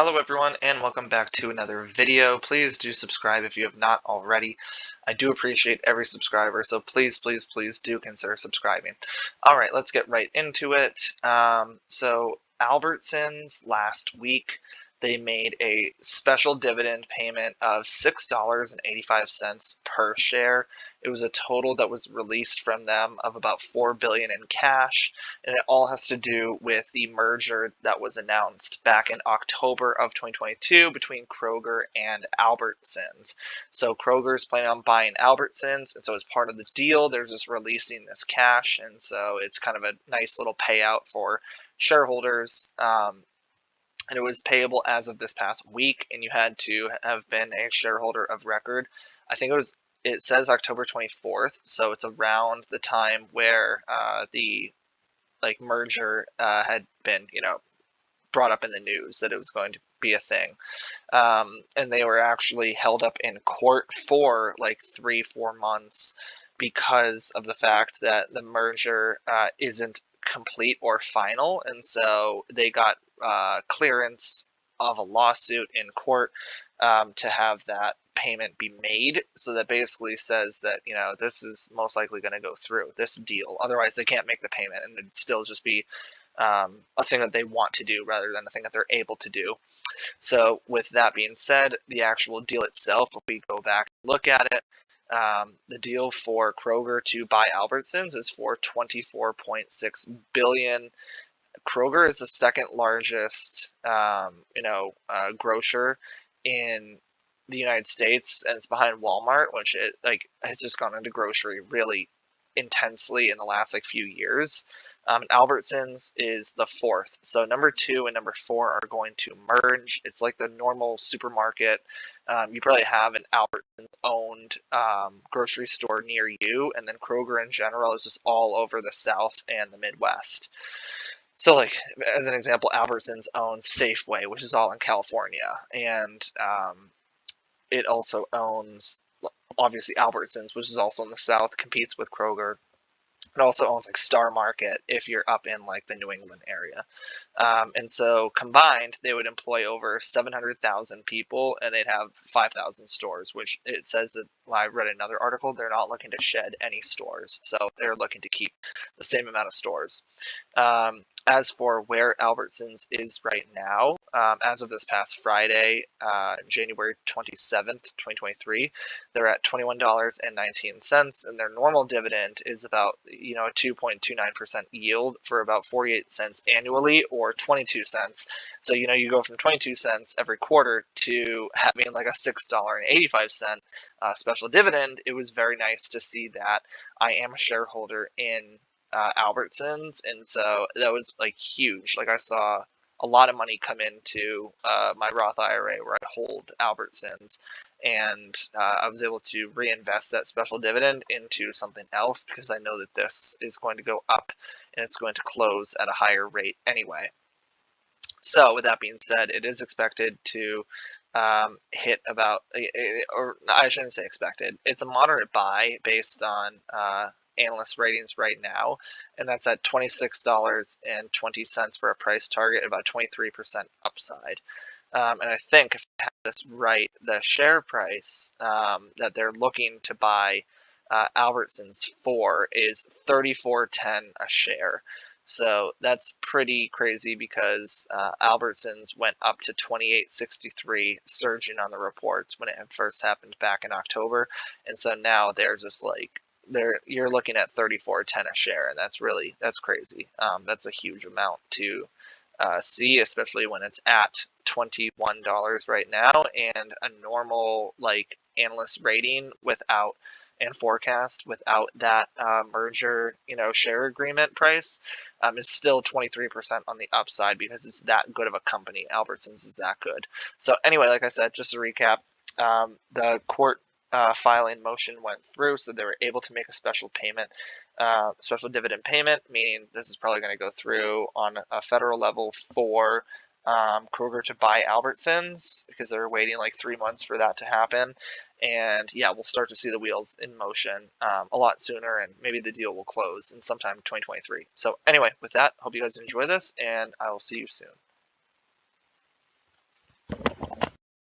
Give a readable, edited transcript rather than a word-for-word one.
Hello everyone and welcome back to another video. Please do subscribe if you have not already. I do appreciate every subscriber, so please do consider subscribing. Alright, let's get right into it. So Albertsons last week, they made a special dividend payment of $6.85 per share. It was a total that was released from them of about $4 billion in cash, and it all has to do with the merger that was announced back in October of 2022 between Kroger and Albertsons. So Kroger's planning on buying Albertsons, and so as part of the deal, they're just releasing this cash, and so it's kind of a nice little payout for shareholders. And it was payable as of this past week, and you had to have been a shareholder of record. I think it says October 24th, so it's around the time where the merger had been brought up in the news that it was going to be a thing, and they were actually held up in court for like 3-4 months because of the fact that the merger isn't complete or final, and so they got clearance of a lawsuit in court to have that payment be made. So that basically says that this is most likely going to go through, this deal. Otherwise they can't make the payment, and it'd still just be a thing that they want to do rather than a thing that they're able to do. So with that being said, the actual deal itself, if we go back and look at it, the deal for Kroger to buy Albertsons is for $24.6 billion. Kroger is the second largest, grocer in the United States, and it's behind Walmart, which has just gone into grocery really intensely in the last few years. Albertsons is the fourth. So number 2 and number 4 are going to merge. It's like the normal supermarket. You probably have an Albertsons owned grocery store near you, and then Kroger in general is just all over the South and the Midwest. So as an example, Albertsons owns Safeway, which is all in California, and it also owns, obviously, Albertsons, which is also in the South, competes with Kroger. It also owns Star Market if you're up in the New England area. And so combined, they would employ over 700,000 people, and they'd have 5,000 stores, which it says that, I read another article, they're not looking to shed any stores. So they're looking to keep the same amount of stores. As for where Albertsons is right now, as of this past Friday, January 27th, 2023, they're at $21.19, and their normal dividend is about a 2.29% yield for about 48 cents annually, or 22 cents. So you go from 22 cents every quarter to having a $6.85 special dividend. It was very nice to see that. I am a shareholder in Albertsons, and so that was huge. I saw a lot of money come into my Roth IRA where I hold Albertsons, and I was able to reinvest that special dividend into something else because I know that this is going to go up and it's going to close at a higher rate anyway. So with that being said, it is expected to hit about, or I shouldn't say expected, it's a moderate buy based on analyst ratings right now, and that's at $26.20 for a price target, about 23% upside. And I think if I have this right, the share price that they're looking to buy Albertsons for is $34.10 a share. So that's pretty crazy because Albertsons went up to $28.63, surging on the reports when it had first happened back in October, and so now they're just you're looking at $34.10 a share, and that's crazy. That's a huge amount to see, especially when it's at $21 right now, and a normal analyst rating without and forecast without that merger share agreement price is still 23% on the upside because it's that good of a company. Albertsons is that good. So anyway, like I said, just to recap, the court filing motion went through, so they were able to make a special dividend payment, meaning this is probably going to go through on a federal level for Kroger to buy Albertsons, because they're waiting 3 months for that to happen. And yeah, we'll start to see the wheels in motion a lot sooner, and maybe the deal will close in sometime in 2023. So anyway, with that, hope you guys enjoy this, and I will see you soon.